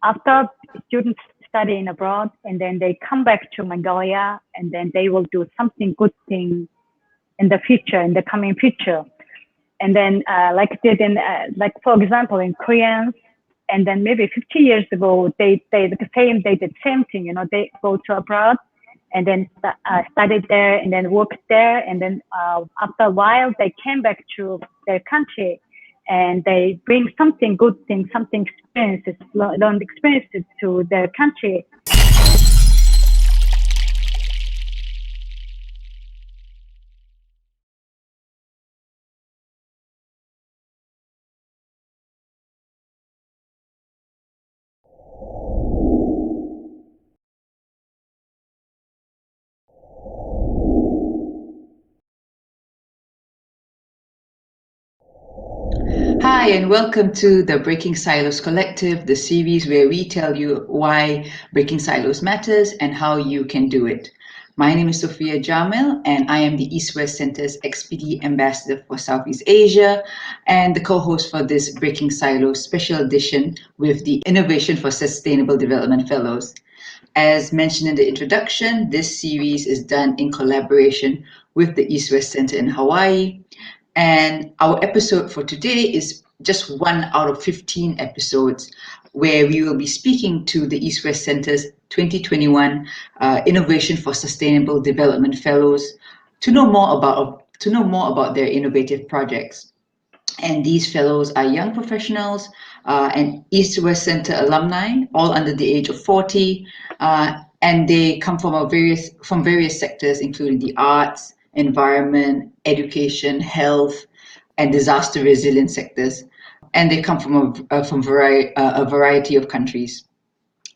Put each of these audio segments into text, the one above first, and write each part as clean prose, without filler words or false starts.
after students studying abroad, and then they come back to Mongolia, and then they will do something good thing in the future, in the coming future. And then like did in like for example in Koreans, and then maybe 50 years ago they did the same thing. You know, they go to abroad and then studied there and then worked there, and then after a while they came back to their country and they bring something good thing, something experiences, learned experiences to their country. Hi, and welcome to the Breaking Silos Collective, the series where we tell you why breaking silos matters and how you can do it. My name is Sophia Jamil, and I am the East-West Center's XPD Ambassador for Southeast Asia and the co-host for this Breaking Silos special edition with the Innovation for Sustainable Development Fellows. As mentioned in the introduction, this series is done in collaboration with the East-West Center in Hawaii. And our episode for today is just 1 out of 15 episodes where we will be speaking to the East-West Center's 2021 Innovation for Sustainable Development Fellows to know more about their innovative projects. And these fellows are young professionals and East-West Center alumni, all under the age of 40, and they come from various sectors, including the arts, environment, education, health, and disaster resilient sectors. And they come from a variety of countries.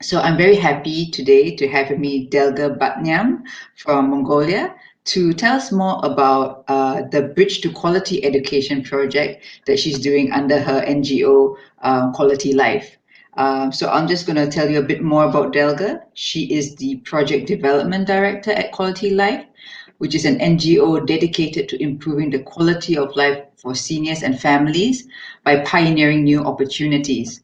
So I'm very happy today to have with me Delger Batnyam from Mongolia to tell us more about the Bridge to Quality Education project that she's doing under her NGO, Quality Life. So I'm just going to tell you a bit more about Delger. She is the Project Development Director at Quality Life, which is an NGO dedicated to improving the quality of life for seniors and families by pioneering new opportunities.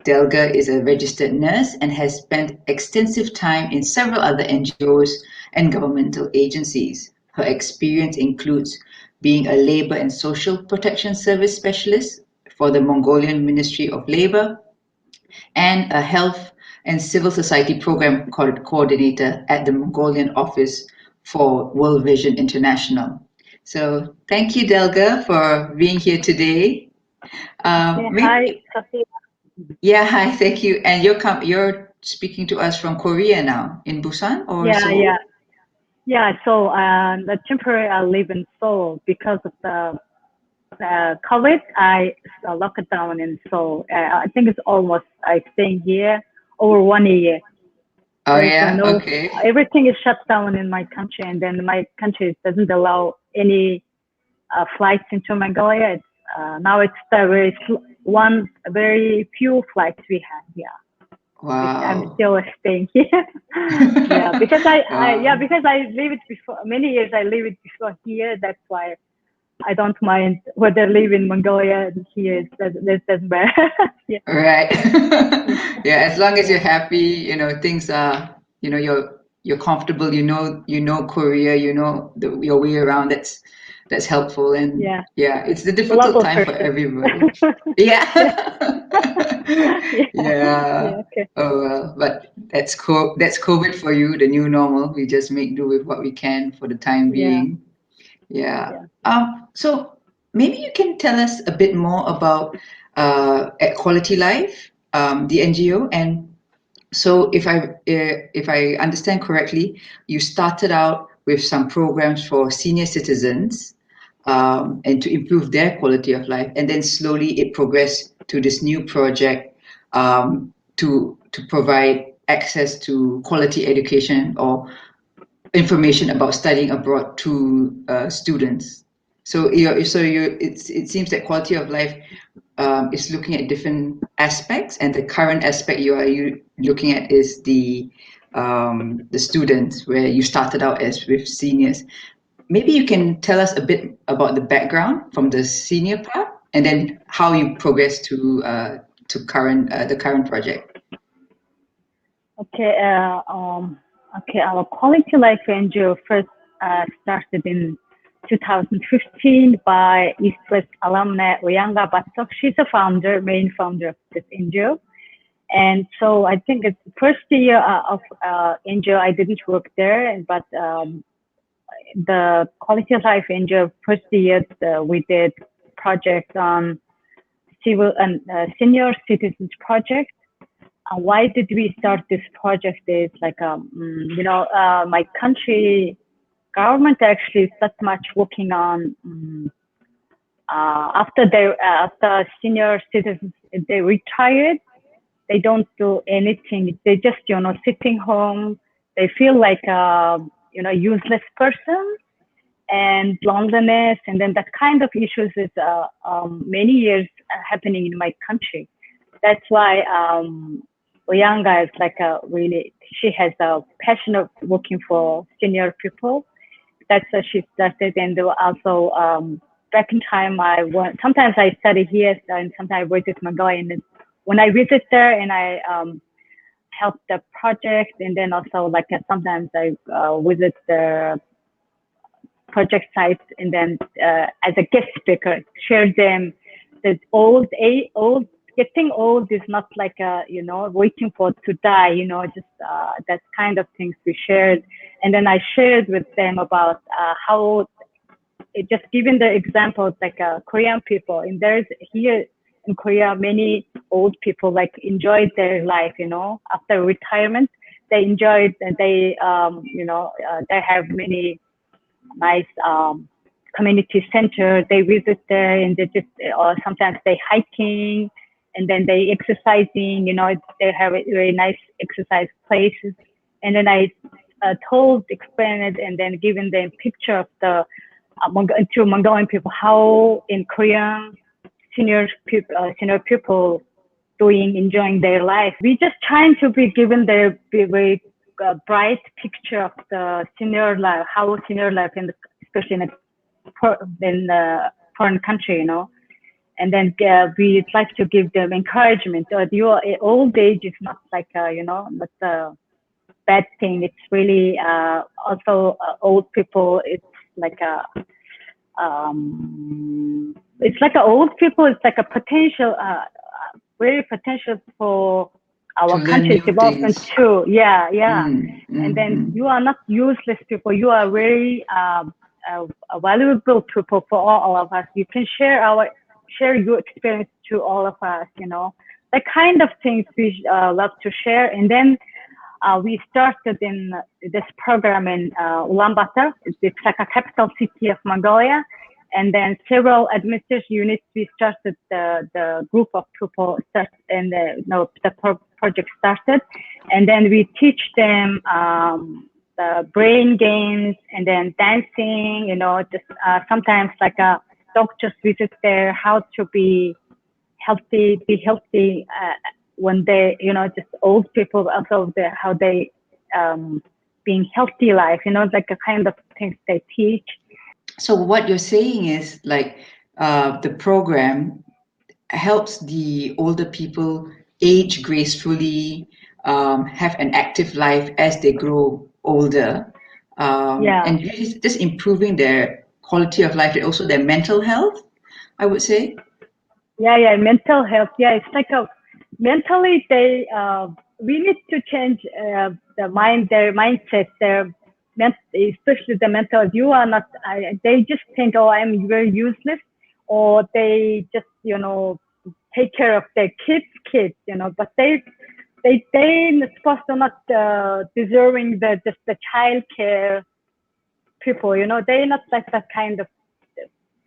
Delger is a registered nurse and has spent extensive time in several other NGOs and governmental agencies. Her experience includes being a Labor and Social Protection Service specialist for the Mongolian Ministry of Labor and a Health and Civil Society Program Coordinator at the Mongolian Office for World Vision International. So thank you, Delger, for being here today. Hi, Sophia. Yeah, hi, thank you. And you're speaking to us from Korea now, in Busan or Seoul? Yeah. So the temporary I live in Seoul because of the COVID. I locked down in Seoul. I think it's almost staying here over 1 year. Oh yeah, okay. Everything is shut down in my country, and then my country doesn't allow any flights into Mongolia. Now it's the very few flights we have. Yeah. Wow. I'm still staying here. Yeah, because I lived before many years. I lived before here. That's why I don't mind whether I live in Mongolia and here. It doesn't matter. Yeah. Right. Yeah, as long as you're happy, things are, you're comfortable. You know Korea. You know your way around. That's helpful. And yeah, it's a difficult time for everybody. Yeah. Yeah. Okay. Oh well, but that's COVID for you, the new normal. We just make do with what we can for the time being. Yeah. So maybe you can tell us a bit more about at Quality Life, the NGO, and so if I understand correctly, you started out with some programs for senior citizens, and to improve their quality of life, and then slowly it progressed to this new project to provide access to quality education or information about studying abroad to students. So it seems that quality of life is looking at different aspects, and the current aspect you looking at is the students, where you started out as with seniors. Maybe you can tell us a bit about the background from the senior part, and then how you progress to the current project. Okay, okay, our quality life NGO first started in 2015 by East West alumni Ulaanbaatar. She's a founder, main founder of this NGO. And so I think it's the first year of NGO, I didn't work there, but the quality of life NGO first year, we did project on civil and senior citizens project. Why did we start this project is like, my country government actually is not much working on after senior citizens, they retired, they don't do anything. They just, sitting home. They feel like, useless person and loneliness. And then that kind of issues is many years happening in my country. That's why Oyanga is like really, she has a passion of working for senior people. That's why she started. And also back in time, sometimes I study here and sometimes I visit Mongolia. And when I visit there and I help the project, and then also like sometimes I visit the project sites, and then as a guest speaker, share them. The old getting old is not like waiting for to die, just that kind of things we shared. And then I shared with them about how just giving the examples like Korean people, and there's here in Korea many old people like enjoyed their life, after retirement. They enjoyed, and they they have many nice community center. They visit there, and they just or sometimes they hiking, and then they exercising. They have very nice exercise places. And then I explained it, and then given them picture of the to Mongolian people how in Korean senior people doing, enjoying their life. We just trying to be given the very bright picture of the senior life, how senior life, especially in the foreign country, And then we like to give them encouragement. Your old age is not like, not a bad thing. It's really also old people. It's like old people. It's like a potential, very potential for To our learn country's new development things. too. Yeah, yeah. And then Mm. you are not useless people. You are very valuable people for all of us. You can share your experience to all of us. The kind of things we love to share. And then we started in this program in Ulaanbaatar. It's like a capital city of Mongolia. And then several administrative units, we started the group of people and the project started. And then we teach them the brain games, and then dancing, just sometimes like doctors visit there, how to be healthy when they, just old people, also how they being healthy life, like a kind of things they teach. So what you're saying is like the program helps the older people age gracefully, have an active life as they grow older, Yeah. and just improving their quality of life and also their mental health, I would say. Yeah, mental health. Yeah, it's like mentally they we need to change their mindset, especially the mental. You are not. They just think, oh, I'm very useless, or they just take care of their kids, but they supposed to not deserving the child care people, they're not like that kind of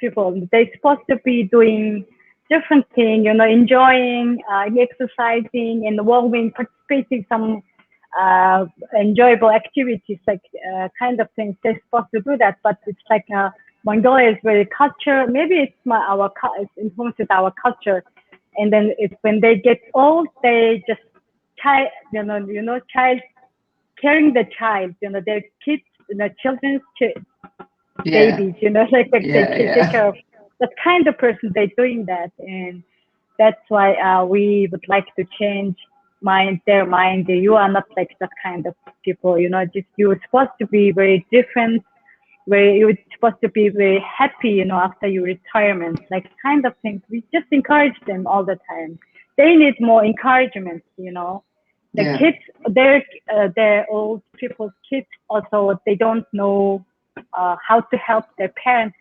people. They're supposed to be doing different thing, enjoying, exercising, involving, participating some enjoyable activities, like kind of things. They're supposed to do that, but it's like Mongolia is very culture. Maybe it's influenced with our culture, and then it's when they get old, they just child, child caring the child, their kids, children's Yeah, babies, like they yeah, take yeah. care of that kind of person. They're doing that, and that's why we would like to change. their mind, you are not like that kind of people, just you're supposed to be very different, where you're supposed to be very happy, after your retirement, like kind of things. We just encourage them all the time. They need more encouragement, The Yeah. kids, their old people's kids also, they don't know how to help their parents,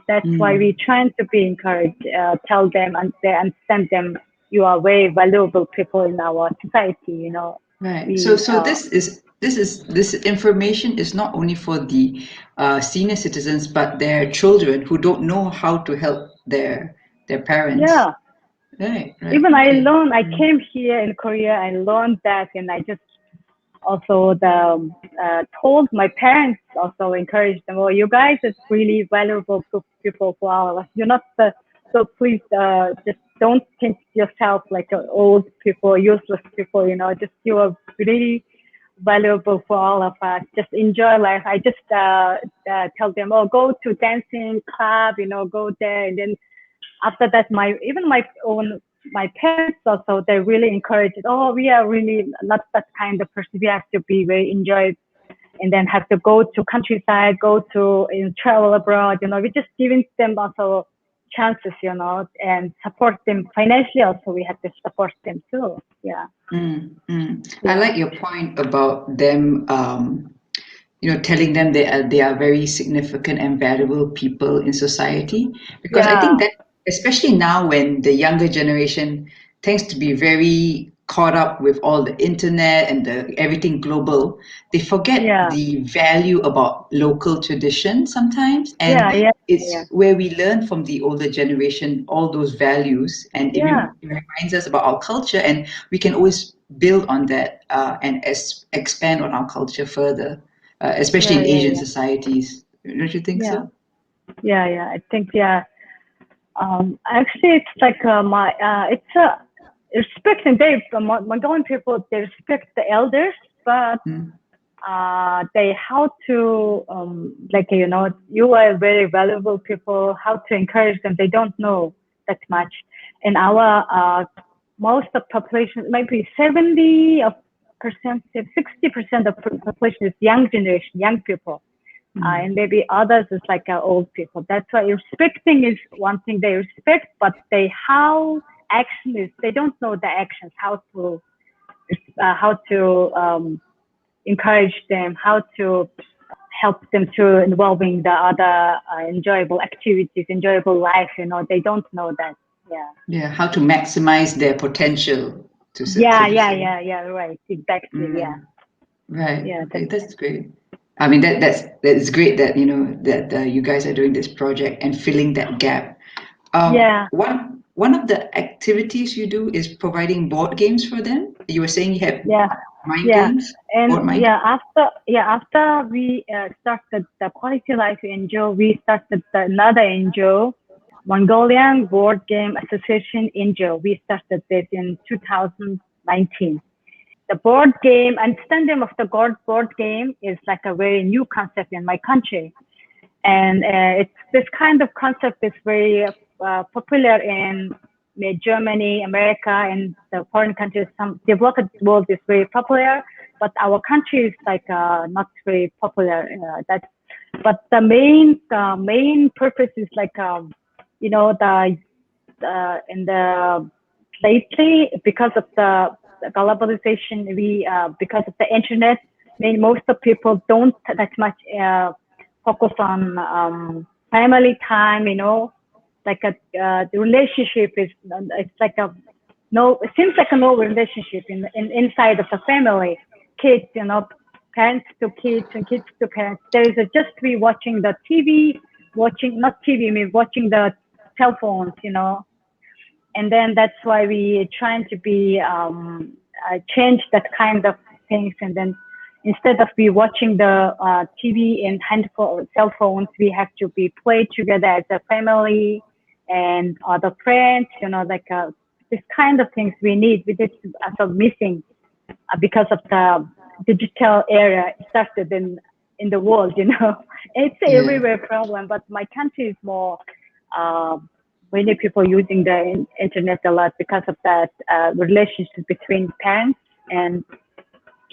That's why we trying to be encouraged, tell them and they understand them. You are very valuable people in our society, Right. So We, this information is not only for the senior citizens, but their children who don't know how to help their parents. yeah. Right. Right. Even Okay. I came here in Korea, I learned that, and I just also told my parents, also encouraged them, well, you guys is really valuable people for all of us. You're not so please just don't think yourself like old people, useless people, just you are really valuable for all of us. Just enjoy life. I just tell them, oh, go to dancing club, go there, and then after that, my parents also, they really encourage it. Oh, we are really not that kind of person. We have to be very enjoy and then have to go to countryside, go to travel abroad. We just giving them also chances, and support them financially. Also, we have to support them too. Yeah, I yeah, like your point about them, telling them they are very significant and valuable people in society. Because I think yeah, that, especially now when the younger generation tends to be very caught up with all the internet and the everything global, they forget yeah, the value about local tradition sometimes, and yeah, yeah, yeah, it's where we learn from the older generation all those values, and yeah, it reminds us about our culture, and we can always build on that and expand on our culture further, especially yeah, in yeah, Asian yeah, societies. Don't you think yeah, so? yeah, yeah. I think yeah. Actually, it's like it's a respect, and Mongolian people, they respect the elders, but Mm. they how to like you are very valuable people, how to encourage them, they don't know that much. And our most of population, maybe 70% 60% of population is young generation, young people, and maybe others is like old people. That's why respecting is one thing, they respect, but they how action is, they don't know the actions, how to encourage them, how to help them to involving the other enjoyable activities, enjoyable life. They don't know that. Yeah. Yeah, how to maximize their potential so Yeah, to yeah, say. yeah, yeah. Right. Exactly. Yeah. Right. Yeah. Okay, that's great. I mean, that's great that that you guys are doing this project and filling that gap. Yeah. One of the activities you do is providing board games for them. You were saying you have Yeah. mind Yeah. games, And board mind. yeah, after we started the Quality Life NGO, we started another NGO, Mongolian Board Game Association NGO. We started this in 2019. The board game, understanding of the board game is like a very new concept in my country. And it's this kind of concept is very popular in Germany, America, and the foreign countries. Some developed world is very popular, but our country is like not very popular. But the main purpose is like the in the lately, because of the globalization, we because of the internet, most of people don't that much focus on family time. Like the relationship is, it's like a no. It seems like a no relationship in inside of the family. Kids, parents to kids and kids to parents. There is just we watching the TV, watching not TV, I mean watching the cell phones. And then that's why we trying to be change that kind of things. And then instead of be watching the TV and handphone cell phones, we have to be play together as a family and other friends, like this kind of things we need. We just also missing because of the digital era started in the world. It's Yeah. everywhere problem, but my country is more uh, many people using the internet a lot because of that relationship between parents and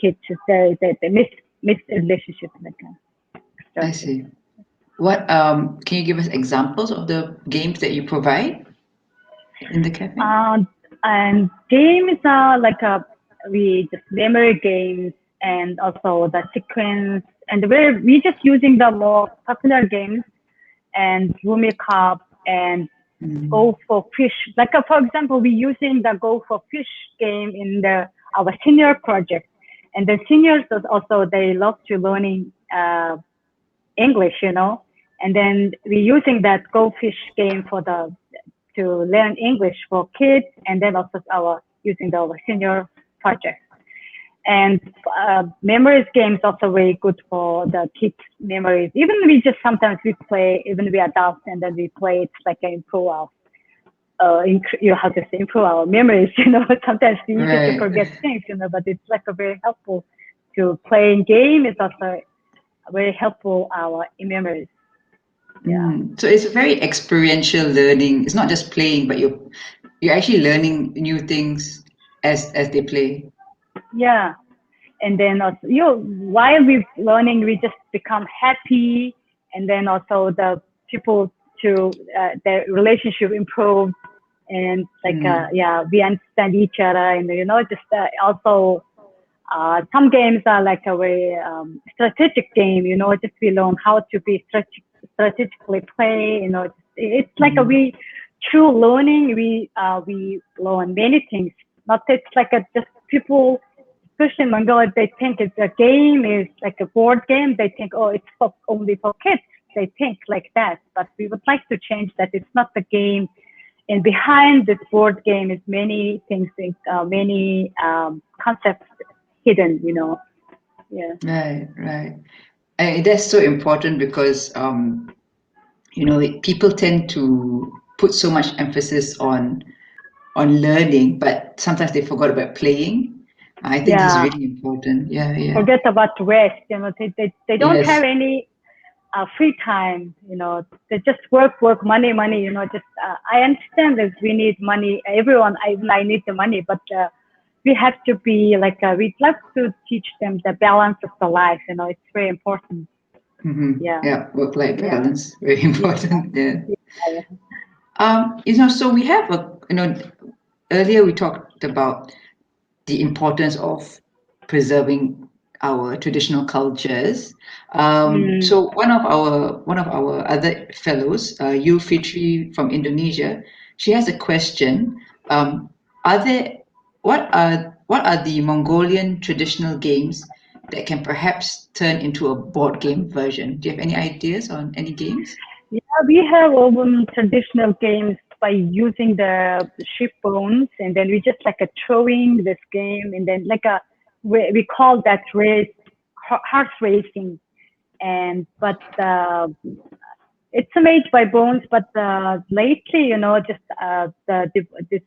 kids. The mis relationship like that. I see. What can you give us examples of the games that you provide in the cafe? And games are like we just memory games and also the sequence, and we just using the more popular games and Rumi Cup and Go for Fish. Like for example, we using the Go for Fish game in our senior project, and the seniors also they love to learning English, and then we using that Go Fish game to learn English for kids, and then also our senior project. And memories games also very good for the kids' memories. Even sometimes we play, even we adults, and then we play. It's like improve our memories. Sometimes we easy to forget things, but it's like a very helpful to playing game. It's also very helpful our memories. Yeah. So it's very experiential learning. It's not just playing, but you're actually learning new things as they play. Yeah. And then also, while we're learning, we just become happy, and then also the people their relationship improve, and like we understand each other, and just also some games are like a very strategic game. Just we learn how to be strategically play. It's like we through learning we learn many things. Not it's like just people. Especially in Mongolia, they think it's a game, is like a board game. They think, oh, it's only for kids. They think like that. But we would like to change that. It's not the game. And behind this board game is many things, many concepts hidden, Yeah. Right. That's so important because, people tend to put so much emphasis on learning, but sometimes they forgot about playing. I think it's really important. Yeah. Forget about rest. They don't have any free time. They just work, money. Just I understand that we need money. Everyone, I need the money, but we have to be like we'd like to teach them the balance of the life. It's very important. Yeah, work-life balance, very important. So we have earlier we talked about the importance of preserving our traditional cultures. So one of our other fellows, Yu Fitri from Indonesia, she has a question. What are the Mongolian traditional games that can perhaps turn into a board game version? Do you have any ideas on any games? Yeah, we have traditional games by using the sheep bones, and then we just like throwing this game, and then we call that race horse racing, but it's made by bones. But lately, just this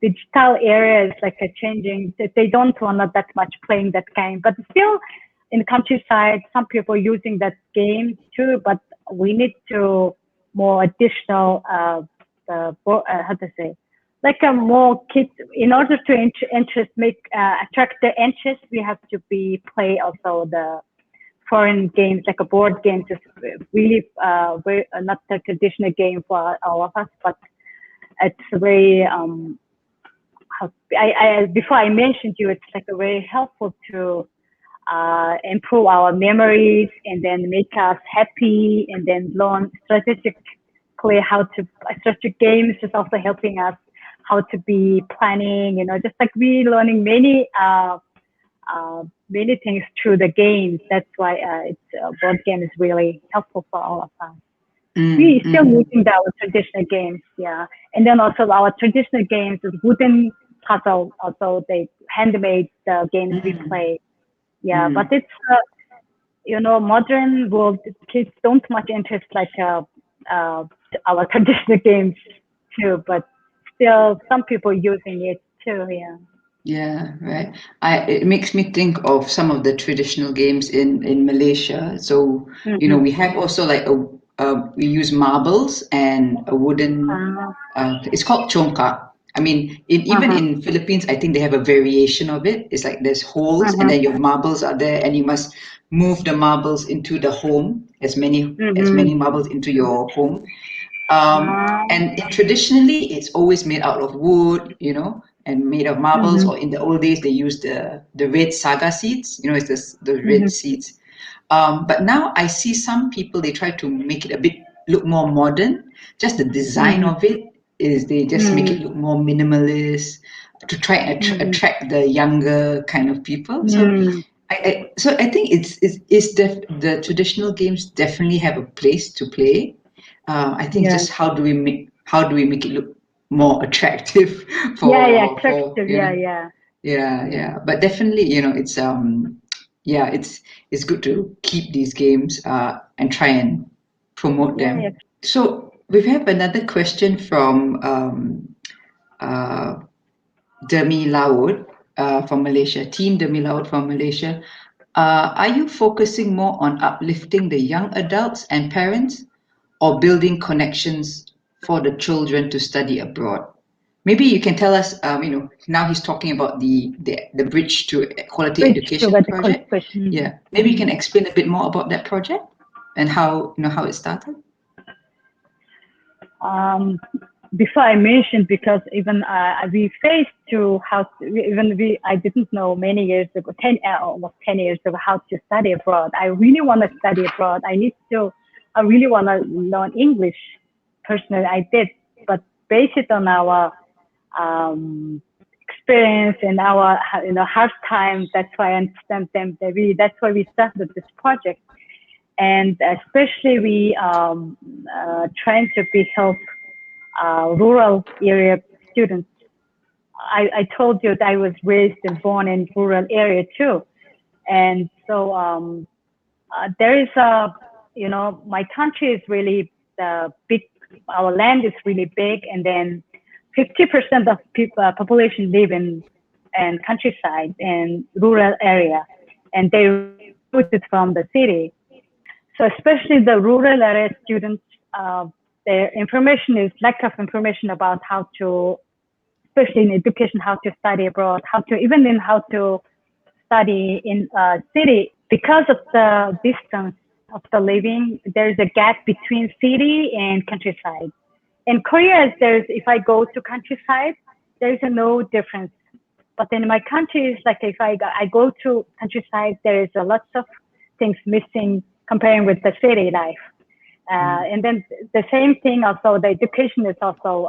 digital area is like changing. They don't want that much playing that game, but still in the countryside, some people using that game too. But we need to more additional how to say, like more kids in order to attract the interest. We have to play also the foreign games, like a board game, just really very not the traditional game for all of us, but it's very before I mentioned you, it's like a very helpful to improve our memories and then make us happy, and then learn strategic games is also helping us how to be planning, just like we learning many things through the games. That's why board game is really helpful for all of us. We still using our traditional games, and then also our traditional games is wooden puzzle. Also, they handmade the games we play. But it's modern world kids don't much interest like our traditional games too, but still some people using it too. Yeah, right. It makes me think of some of the traditional games in Malaysia. So we have also like we use marbles and a wooden. It's called chongka. I mean, even in Philippines, I think they have a variation of it. It's like there's holes, and then your marbles are there, and you must move the marbles into the home, as many marbles into your home. And traditionally, it's always made out of wood, and made of marbles. Or in the old days, they used the red saga seeds. It's the red seeds. But now I see some people, they try to make it a bit look more modern. Just the design of it is they just make it look more minimalist to try and attract the younger kind of people. So I think the traditional games definitely have a place to play. I think just how do we make it look more attractive Attractive. yeah. But definitely, it's good to keep these games and try and promote them. So we have another question from Demi Laud from Malaysia, Team Demi Laud from Malaysia. Are you focusing more on uplifting the young adults and parents, or building connections for the children to study abroad? Maybe you can tell us, now he's talking about the Bridge to Quality Education project. Yeah, maybe you can explain a bit more about that project and how it started. Before I mentioned, because even we faced to I didn't know many years ago, almost 10 years ago, how to study abroad. I really want to study abroad. I really want to learn English. Personally, I did, but based on our experience and our hard time, that's why I understand them. That's why we started this project, and especially we trying to help rural area students. I told you that I was raised and born in rural area too, and so there is my country is really big. Our land is really big, and then 50% of population live in countryside and rural area, and they recruited from the city. So especially the rural area students, their information is lack of information about how to, especially in education, how to study abroad, how to study in city. Because of the distance of the living, there is a gap between city and countryside. In Korea, if I go to countryside, there is no difference. But in my country, it's like if I go to countryside, there is a lot of things missing comparing with the city life. And then the same thing also, the education is also,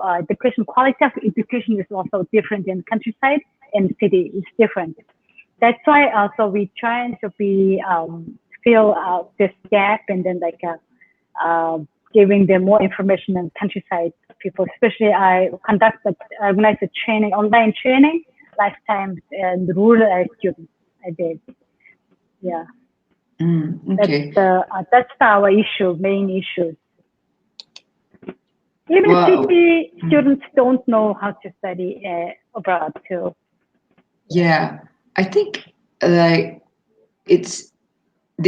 quality of education is also different in countryside and city is different. That's why also we trying to fill out this gap, and then giving them more information in countryside people. Especially I organized a training, online training, lifetime and rural students. I did, yeah. Okay. That's our main issue. Even city students don't know how to study abroad too. Yeah, I think they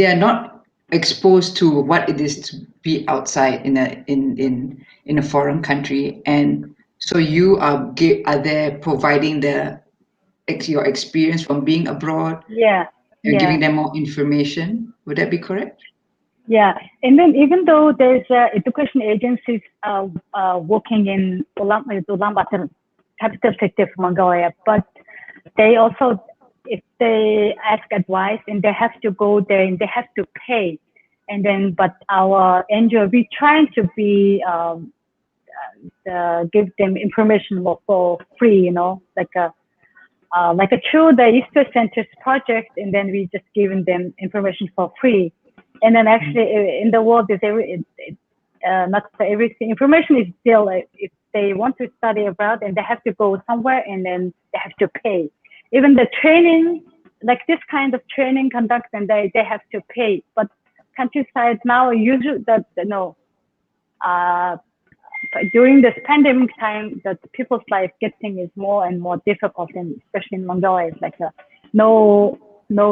are not exposed to what it is to be outside in a foreign country, and so you are there providing your experience from being abroad. Yeah. You're giving them more information. Would that be correct? Yeah, and then even though there's education agencies working in Ulaanbaatar, capital city of Mongolia, but they also, if they ask advice, and they have to go there and they have to pay, and then but our NGO, we trying to give them information for free, through the Easter Centers project, and then we just giving them information for free. And then actually in the world, not for everything. Information is still, if they want to study abroad, and they have to go somewhere, and then they have to pay. Even the training, like this kind of training conduct, and they have to pay. But countryside now, usually during this pandemic time, that people's life getting is more and more difficult, and especially in Mongolia, it's like no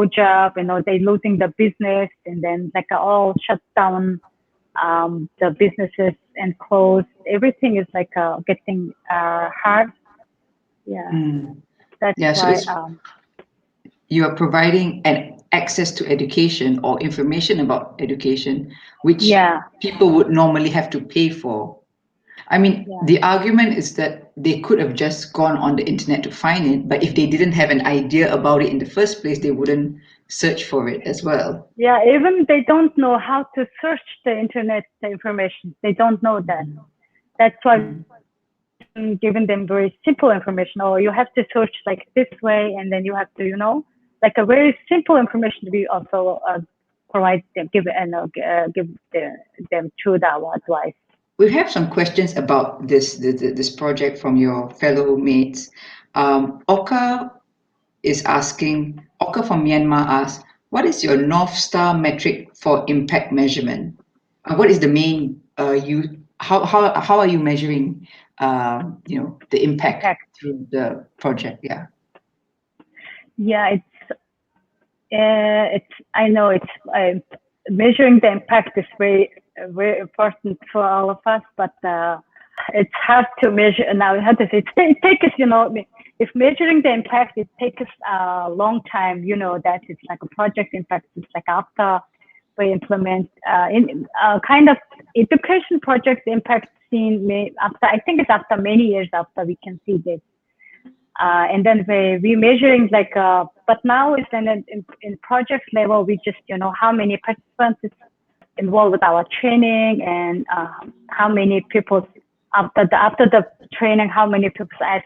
job, they losing the business, and then all shut down the businesses and closed. Everything is like getting hard. Yeah, that's Yeah, so why. it's you are providing an access to education or information about education, which Yeah, people would normally have to pay for. I mean, yeah. the argument is that they could have just gone on the internet to find it, but if they didn't have an idea about it in the first place, they wouldn't search for it as well. Yeah, even they don't know how to search the internet the information. They don't know that. That's why giving them very simple information. Or you have to search like this way, and then you have to, like a very simple information to be also provide them, give them to our advice. We have some questions about this project from your fellow mates. Oka is asking, Oka from Myanmar asks, what is your North Star metric for impact measurement? What is the main how are you measuring the impact Impact. through the project? Yeah. Yeah, it's I know it's measuring the impact is very important for all of us, but it's hard to measure now. How to say it takes if measuring the impact, it takes a long time. That it's like a project impact. It's like after we implement in kind of education project impact seen after, I think it's after many years after we can see this. And then we measuring like, but now it's in project level, we just, how many participants is involved with our training, and how many people after the training, how many people ask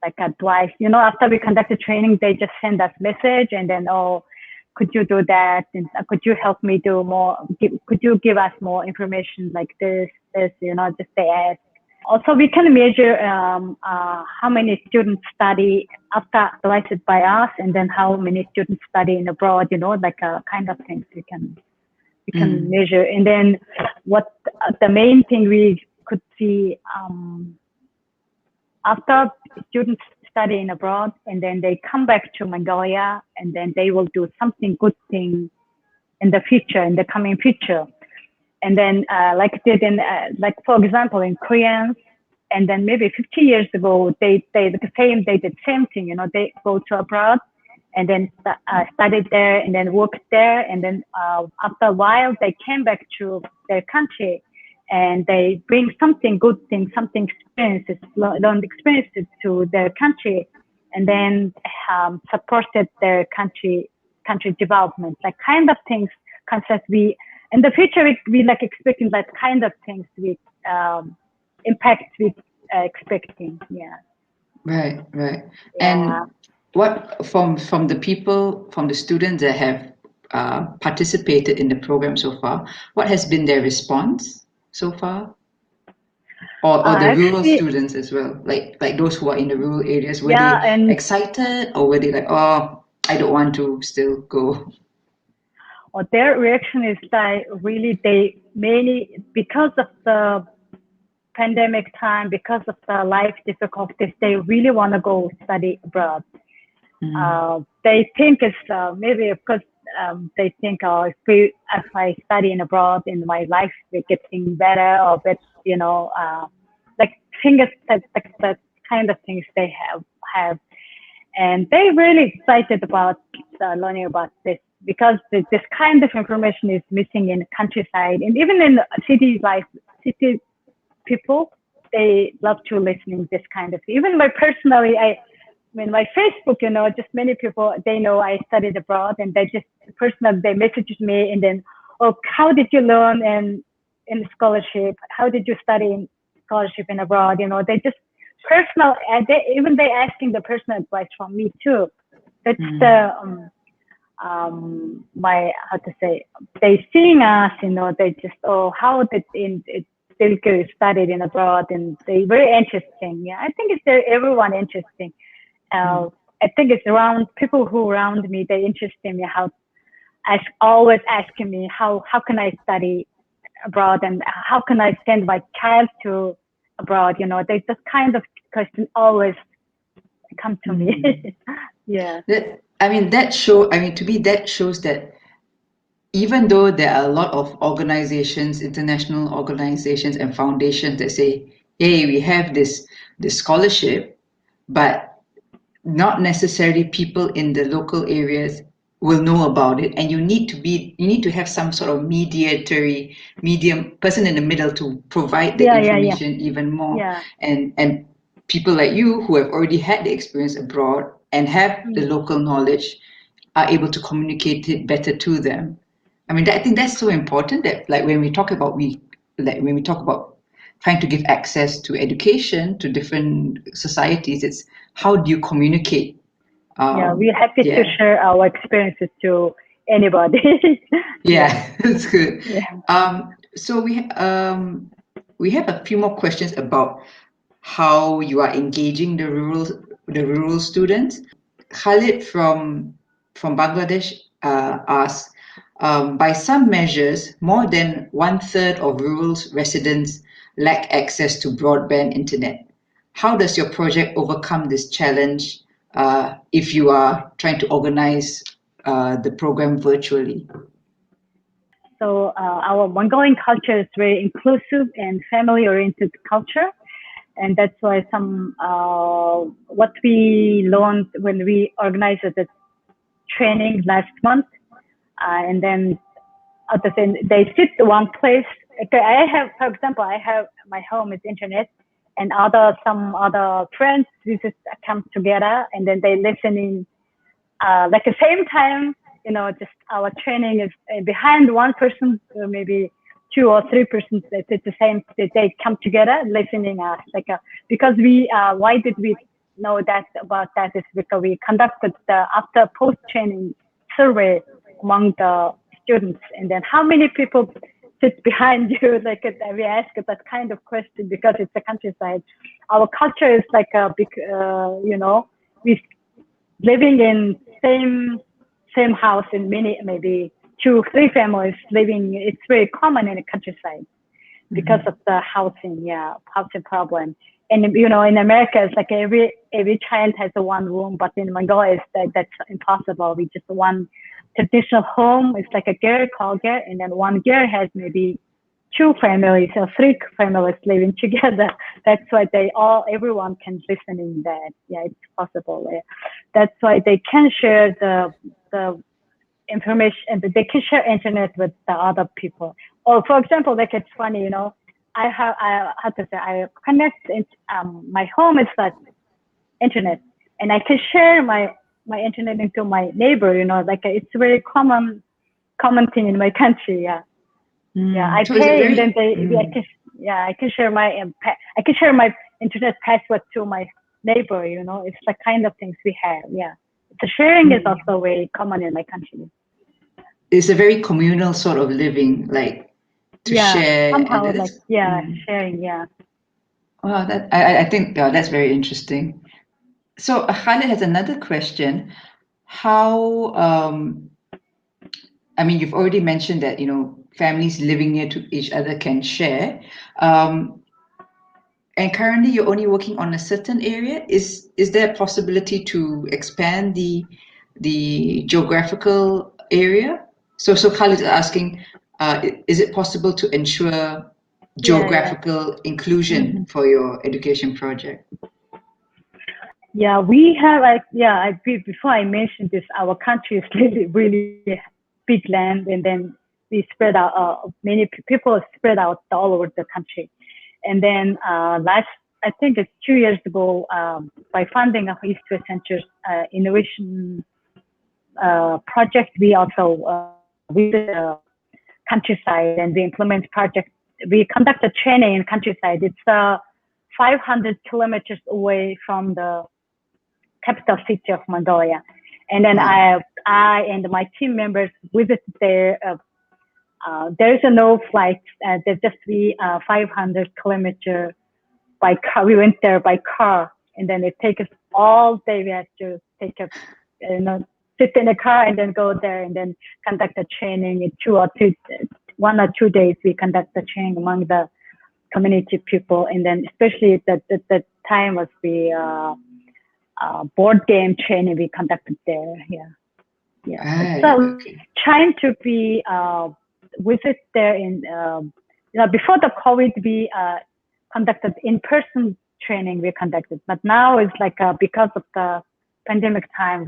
like advice. After we conduct the training, they just send us message, and then, oh, could you do that? And could you help me do more? Could you give us more information like this, just they ask. Also, we can measure how many students study after advised by us, and then how many students study in abroad. Like kind of things we can measure. And then what the main thing we could see after students study in abroad, and then they come back to Mongolia, and then they will do something good thing in the future, in the coming future. And then like did in like for example in Koreans, and then maybe 50 years ago they did the same thing. They go to abroad and then studied there and then worked there, and then after a while they came back to their country, and they bring something good thing, something experiences, learned experiences to their country, and then supported their country development, like kind of things, concept we. In the future, we like expecting that kind of things we impact we expecting. Yeah. Right. Yeah. And what from the people, from the students that have participated in the program so far, what has been their response so far? Or the rural Actually, students as well, like those who are in the rural areas, were yeah, they and excited, or were they like, oh, I don't want to still go? their reaction is that really they mainly because of the pandemic time, because of the life difficulties, they really want to go study abroad. They think it's maybe because they think, oh, if I study in abroad, in my life will getting better, or better, like things that kind of things they have, and they really excited about learning about this, because this kind of information is missing in countryside, and even in city life, city people, they love to listening this kind of thing. Even personally, I mean, my Facebook, just many people, they know I studied abroad, and they just personally, they messaged me, and then, oh, how did you learn in scholarship? How did you study in scholarship in abroad? They just personal, they asking the personal advice from me too. That's the my, how to say, they seeing us, they just, oh, how did Delger studied in abroad, and they very interesting. Yeah, I think it's everyone interesting. I think it's around people who around me, they interest in me, always asking me how can I study abroad, and how can I send my child to abroad. They just kind of question always come to me. Yeah. To me, that shows that even though there are a lot of organizations, international organizations and foundations that say, hey, we have this scholarship, but not necessarily people in the local areas will know about it, and you need to have some sort of medium person in the middle to provide the information even more. And people like you who have already had the experience abroad and have the local knowledge are able to communicate it better to them. I mean, I think that's so important, that like when we talk about trying to give access to education to different societies, it's how do you communicate? We're happy to share our experiences to anybody. That's good. Yeah. So we have a few more questions about how you are engaging the rural students. Khalid from Bangladesh asks, by some measures, more than 1/3 of rural residents lack access to broadband internet. How does your project overcome this challenge if you are trying to organize the program virtually? So our Mongolian culture is very inclusive and family-oriented culture. And that's why what we learned when we organized the training last month, and then they sit one place. Okay, for example, I have my home is internet, and some other friends, we just come together, and then they listening, like the same time, just our training is behind one person, or maybe 2 or 3 persons at the same, they come together listening us, because why did we know about that is because we conducted the after post training survey among the students, and then how many people sit behind you, we ask that kind of question because it's a countryside. Our culture is like a big, we living in same house in maybe 2, 3 families living. It's very common in the countryside because of the housing problem. And in America, it's like every child has a one room, but in Mongolia, that's impossible. We just one traditional home. It's like a ger called ger, and then one ger has maybe 2 families or 3 families living together. That's why everyone can listen in that. Yeah, it's possible. Yeah. That's why they can share the information, and they can share internet with the other people. Or for example, it's funny, I connect my home is that internet, and I can share my internet into my neighbor. It's a very common thing in my country. Yeah. I So pay, and then I can share my internet password to my neighbor. It's the kind of things we have. Yeah, the sharing is also very common in my country. It's a very communal sort of living, like to share. Somehow sharing. Yeah. Wow, I think that's very interesting. So Khalid has another question. How I mean, you've already mentioned that families living near to each other can share. And currently, you're only working on a certain area. Is there a possibility to expand the geographical area? So Khalid is asking, is it possible to ensure geographical inclusion for your education project? Yeah, we have before I mentioned this, our country is really, really big land, and then we spread out, many people spread out all over the country. And then I think it's 2 years ago, by funding of East West Center's innovation project, we also visit the countryside, and we implement project. We conduct a training in countryside. It's 500 kilometers away from the capital city of Mongolia. And then I and my team members visit there. There is no flight. There's just 500 kilometers by car. We went there by car, and then it takes us all day. We had to sit in a car and then go there and then conduct a training in 1 or 2 days. We conduct the training among the community people, and then especially the time was the board game training we conducted there. Yeah. Yeah. Right. So Okay. trying to be visit there in before the COVID, we conducted in-person training. We conducted, but now it's like because of the pandemic time,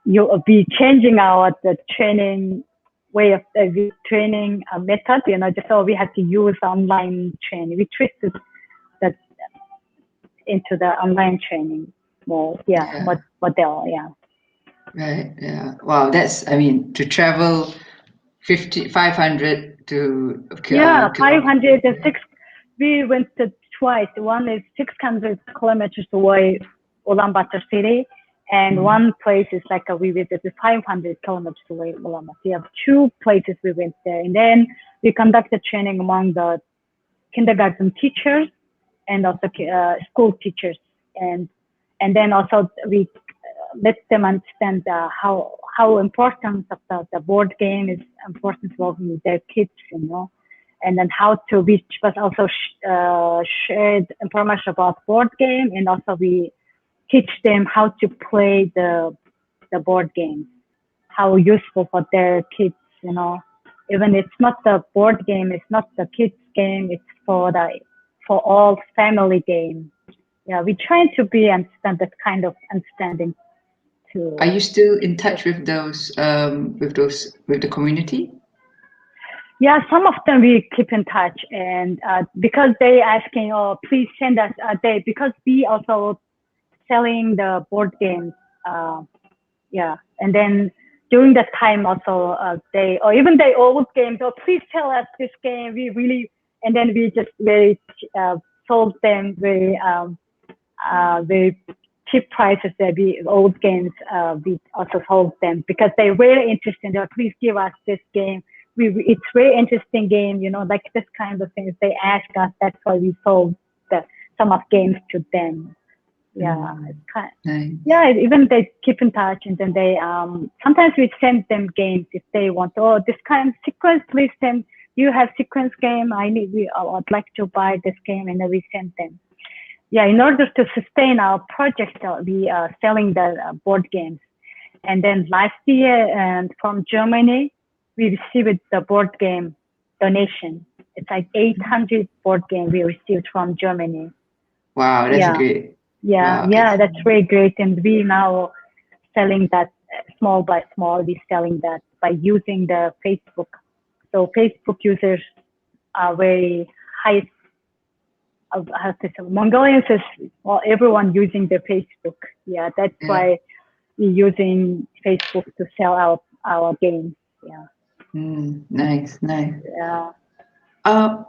you'll be changing our the training way of the training method. Just so we had to use online training. We twisted that into the online training more, Yeah. model, yeah. Right. Yeah. Wow. I mean, to travel 500 to Yeah, kilometers. 506. We went to twice. One is 600 kilometers away, Ulaanbaatar city, and Mm. one place is like we visited 500 kilometers away, Ulaanbaatar. We have two places we went there, and then we conducted training among the kindergarten teachers and also school teachers, and then also we let them understand how important of the board game is important for their kids, and then how to which was also shared information about board game, and also we teach them how to play the board game, how useful for their kids, even it's not the board game, it's not the kids game, it's for all family game. Yeah, we try to be understand that kind of understanding Are too. you still in touch with with the community? Yeah, some of them we keep in touch, and because they asking, oh, please send us because we also selling the board games. Uh, yeah, and then during that time also they or even the old games, oh, please tell us this game. We really, and then we just very sold them very cheap prices. That we old games we also sold them because they were interested. They please give us this game. It's very interesting game, like this kind of things. They ask us. That's why we sold some of games to them. Yeah, it's kind. Nice. Yeah, even they keep in touch, and then they sometimes we send them games if they want. Oh, this kind of sequence, please send. You have sequence game. I'd like to buy this game, and then we send them. Yeah, in order to sustain our project, we are selling the board games. And then last year, and from Germany, we received the board game donation. It's like 800 board game we received from Germany. Wow, that's Yeah, great. yeah, Wow. yeah, that's very great. And we now selling that small by small. We're selling that by using the Facebook. So Facebook users are very high. How to say, Mongolians is everyone using the Facebook. Yeah, that's Yeah. why we're using Facebook to sell our games. Yeah. Nice, nice. Yeah. Uh,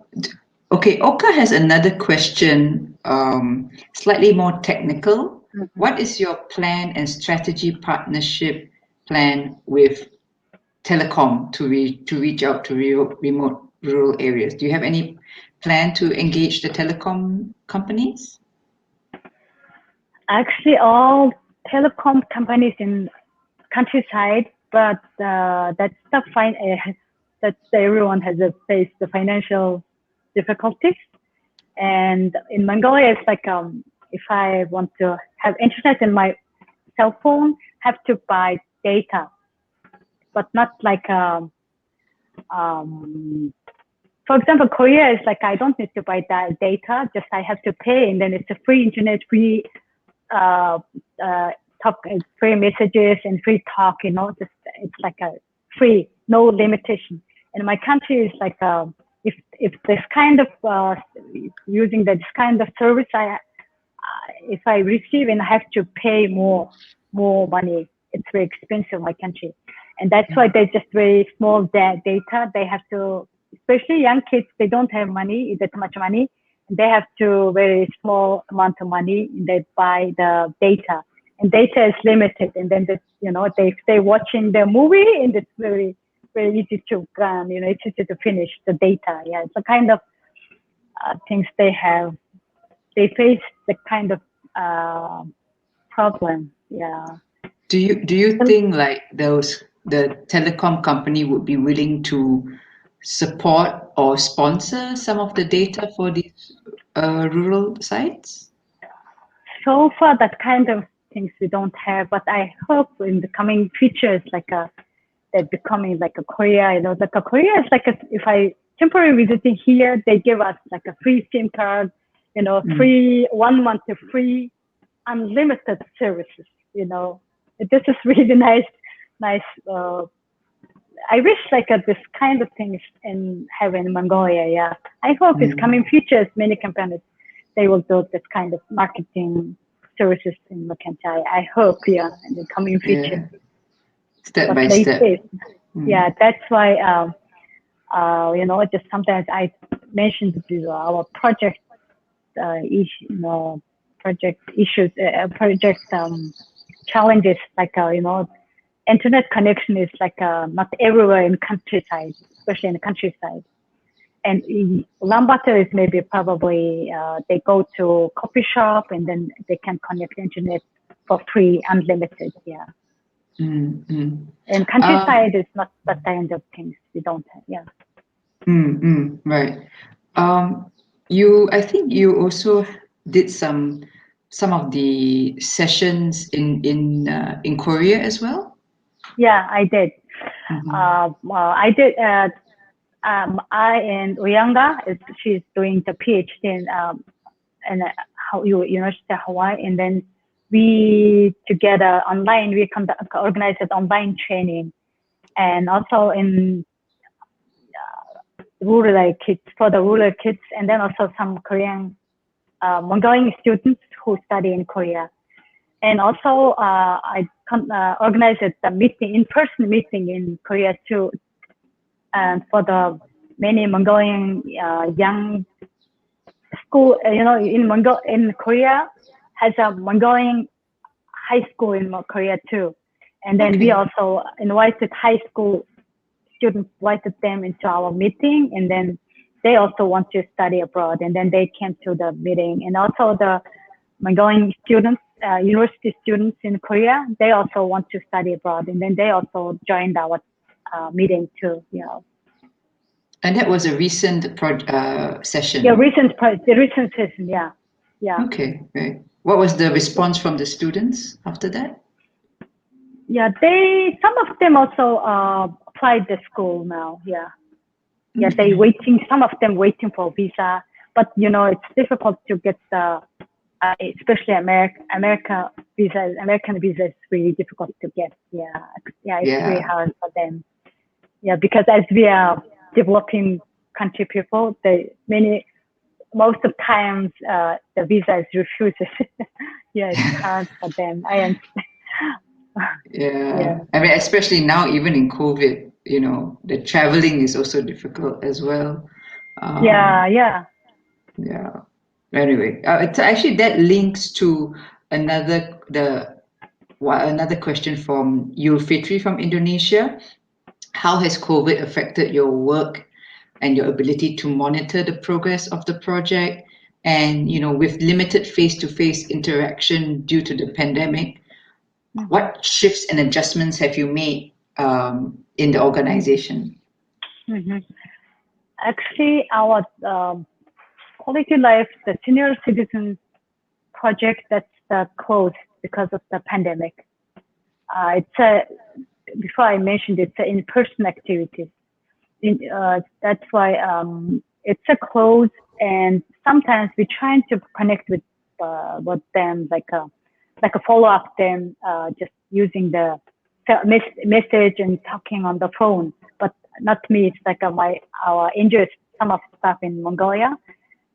okay, Oka has another question, slightly more technical. Mm-hmm. What is your plan and strategy partnership plan with Telecom to reach out to remote rural areas? Do you have any plan to engage the telecom companies? Actually, all telecom companies in countryside, but that's the that everyone has faced the financial difficulties. And in Mongolia, it's like if I want to have internet in my cell phone, have to buy data, but not like um, for example, Korea is like I don't need to buy that data, just I have to pay, and then it's a free internet, free uh, uh, talk, free messages and free talk. Just it's like a free, no limitation. And my country is like if this kind of using this kind of service, if I receive and I have to pay more money, it's very expensive in my country, and that's why they just very small data. They have to, especially young kids, they don't have money that much money. They have to very small amount of money. They buy the data, and data is limited. And then they watching the movie, and it's very easy to run. It's easy to finish the data. Yeah, it's a kind of things they have. They face the kind of problem. Yeah. Do you think like the telecom company would be willing to support or sponsor some of the data for these rural sites? So far, that kind of things we don't have, but I hope in the coming future, it's like they're becoming like a Korea, like a Korea is like if I temporarily visiting here, they give us like a free SIM card, free 1 month of free unlimited services, This is really nice. I wish like this kind of things in having in Mongolia. Yeah, I hope it's coming futures. Many companies they will do this kind of marketing services in the country. I hope, in the coming future. Yeah. Step by step. Yeah, that's why just sometimes I mentioned our project project issues, project challenges like internet connection is like not everywhere in countryside, especially in the countryside. And Ulaanbaatar is maybe probably they go to coffee shop and then they can connect internet for free, unlimited. Yeah. And countryside is not that kind of things we don't have. Yeah. Right. I think you also did some of the sessions in Korea as well. Yeah, I did. I did. I and Uyanga, she's doing the PhD in University of Hawaii, and then we together online we organized online training, and also in rural kids for the rural kids, and then also some Korean Mongolian students who study in Korea, and also I organized a meeting, in-person meeting in Korea too, and for the many Mongolian young school, in Korea has a Mongolian high school in Korea too, and then we also invited high school students, invited them into our meeting, and then they also want to study abroad, and then they came to the meeting, and also the Mongolian students, university students in Korea, they also want to study abroad, and then they also joined our meeting too. And that was a recent session. Yeah, the recent session. Yeah. Okay, right. What was the response from the students after that? Yeah, some of them also applied the school now. Yeah. Yeah, they waiting. Some of them waiting for visa, but it's difficult to get the, especially American visa. American visa is really difficult to get. Yeah, it's really hard for them. Yeah, because as we are developing country people, most of times the visa is refused. Yeah, it's hard for them. I understand. Yeah, I mean, especially now, even in COVID, the traveling is also difficult as well. Yeah. Anyway, actually that links to another question from Yulfitri from Indonesia. How has COVID affected your work and your ability to monitor the progress of the project? And with limited face-to-face interaction due to the pandemic, what shifts and adjustments have you made in the organization? Actually, our quality life, the senior citizen project, that's closed because of the pandemic. Before I mentioned, it's an in-person activity. That's why it's a close, and sometimes we're trying to connect with them, like a follow-up them, just using the message and talking on the phone. But not me. It's like our NGO, some of staff in Mongolia,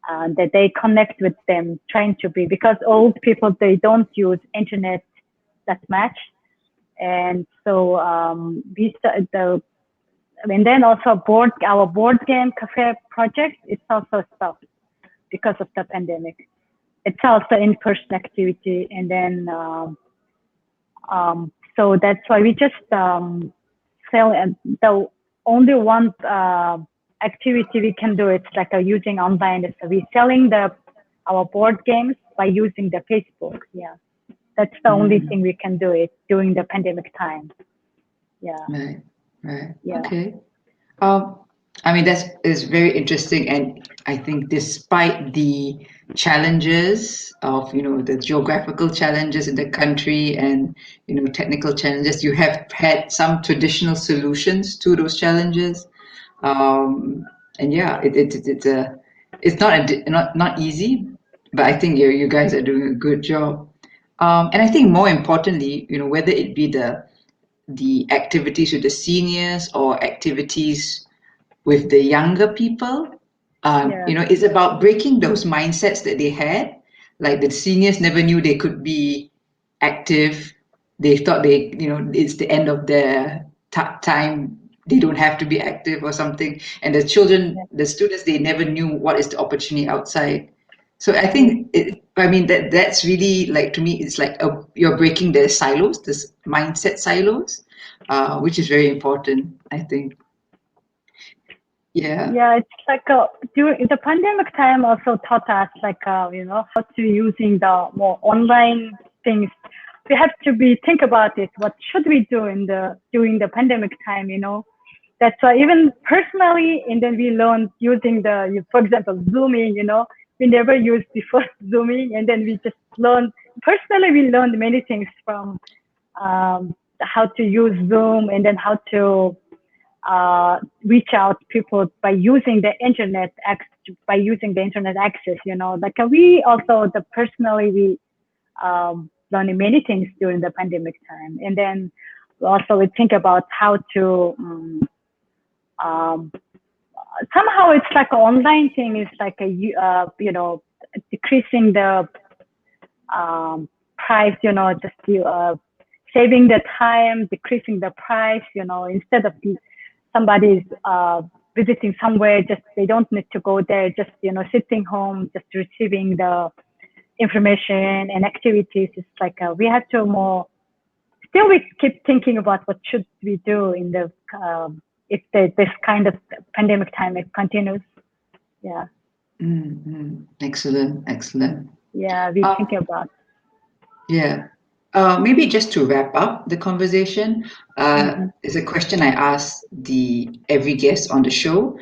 that they connect with them, trying to be, because old people, they don't use internet that much, and so and then also our board game cafe project, it's also stopped because of the pandemic. It's also in-person activity, and then so that's why we just sell. And the only one activity we can do, it's like using online. So we're selling our board games by using the Facebook. Yeah, that's the only thing we can do it during the pandemic time. Yeah. Right. Yeah. Okay. I mean, that is very interesting, and I think despite the challenges of, the geographical challenges in the country and, technical challenges, you have had some traditional solutions to those challenges. And yeah, it's not easy, but I think you guys are doing a good job. And I think more importantly, whether it be the activities with the seniors or activities with the younger people, Yeah. it's about breaking those mindsets that they had. Like the seniors never knew they could be active. They thought it's the end of their time. They don't have to be active or something. And the children, the students, they never knew what is the opportunity outside. So I think, that's really, like, to me, it's like you're breaking the silos, this mindset silos, which is very important, I think. Yeah. Yeah, it's like during the pandemic time also taught us like how to using the more online things. We have to think about it. What should we do during the pandemic time? That's why even personally, and then we learned using for example, Zooming. We never used before Zooming, and then we just learned personally. We learned many things from how to use Zoom, and then how to reach out people by using the internet access. Like we also personally we learning many things during the pandemic time, and then also we think about how to um, somehow it's like an online thing is like decreasing the price, saving the time, decreasing the price, instead of somebody's visiting somewhere, just they don't need to go there, just sitting home, just receiving the information and activities. It's like we have to more. Still, we keep thinking about what should we do in the if this kind of pandemic time it continues. Yeah. Mm-hmm. Excellent. Yeah, we think about. Yeah. Maybe just to wrap up the conversation, Mhm. is a question I ask every guest on the show.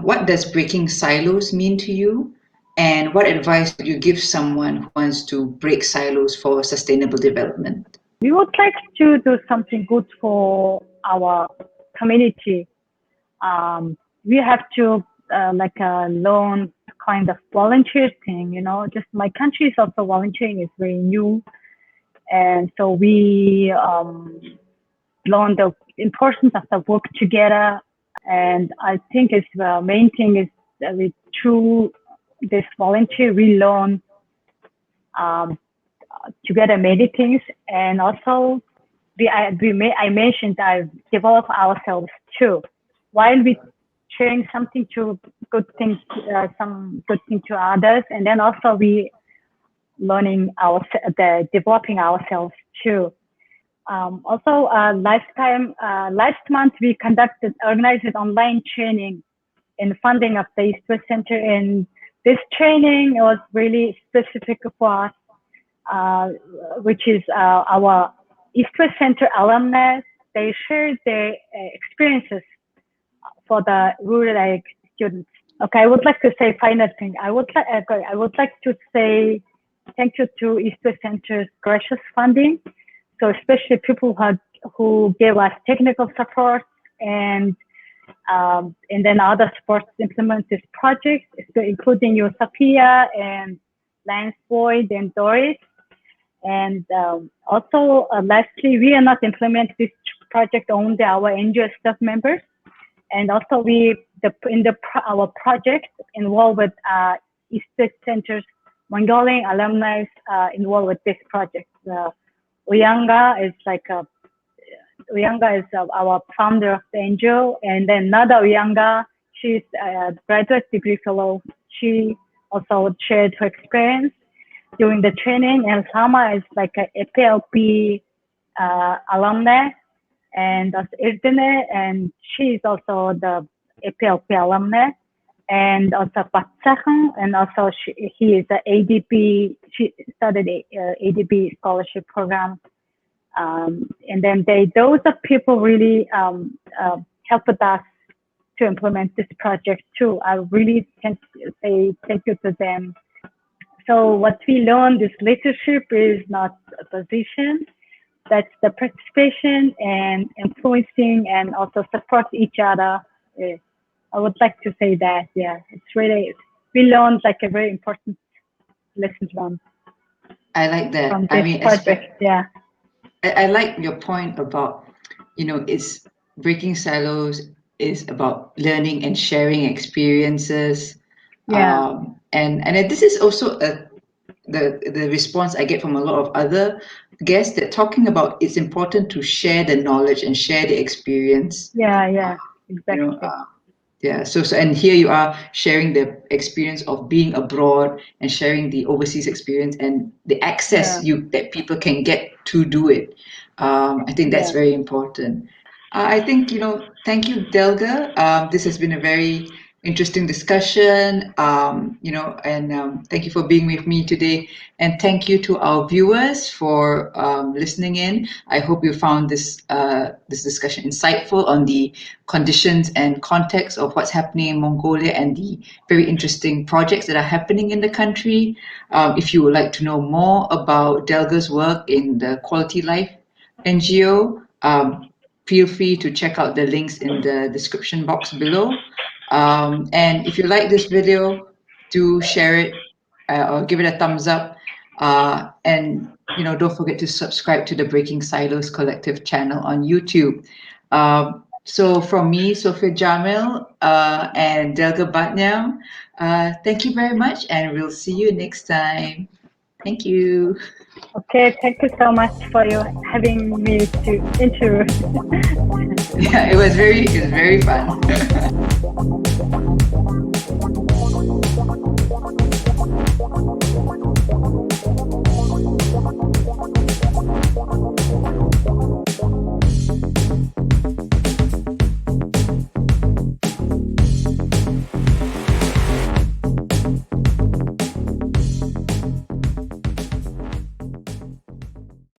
What does breaking silos mean to you? And what advice would you give someone who wants to break silos for sustainable development? We would like to do something good for our community. We have to learn kind of volunteer thing. Just my country is also volunteering is very new, and so we learn the importance of the work together. And I think it's the main thing is that through this volunteer we learn um, together many things, and also I mentioned I develop ourselves too while we sharing something to good things, some good thing to others, and then also we learning developing ourselves too. Also, last month we organized online training in funding of the East West Center, and this training was really specific for us, which is our East West Center alumni. They shared their experiences for the rural students. Okay, I would like to say final thing. I would like to say thank you to East West Center's gracious funding. So especially people who gave us technical support and then other supports to implement this project, including you, Sophia, and Lance Boyd and Doris. And also, lastly, we are not implementing this project only our NGO staff members, and also our project involved with East West Center's Mongolian alumni involved with this project. Uyanga is our founder of the NGO, and then Nada Uyanga, she's a graduate degree fellow. She also shared her experience during the training, and Sama is like a EPLP alumni, and that's Irdine, and she is also the EPLP alumni, and also Patsahan, and also he is the ADP. She studied ADP scholarship program, and then those are people really helped us to implement this project too. I really can say thank you to them. So what we learned is leadership is not a position. That's the participation and influencing and also support each other. I would like to say that, yeah, it's really, we learned like a very important lesson from I like that. this I mean, project, yeah. I like your point about, it's breaking silos is about learning and sharing experiences. Yeah. And this is also the response I get from a lot of other guests that talking about it's important to share the knowledge and share the experience. Yeah, You know, exactly. yeah. So and here you are sharing the experience of being abroad and sharing the overseas experience and the access Yeah, that people can get to do it. I think that's yeah. very important. I think, thank you, Delga. This has been a very interesting discussion, and thank you for being with me today. And thank you to our viewers for listening in. I hope you found this discussion insightful on the conditions and context of what's happening in Mongolia and the very interesting projects that are happening in the country. If you would like to know more about Delga's work in the Quality Life NGO, feel free to check out the links in the description box below. And if you like this video, do share it or give it a thumbs up. And don't forget to subscribe to the Breaking Silos Collective channel on YouTube. So from me, Sophia Jamil and Delger Batnyam, thank you very much, and we'll see you next time. Thank you. Okay, thank you so much for you having me to interview. Yeah, it was very fun.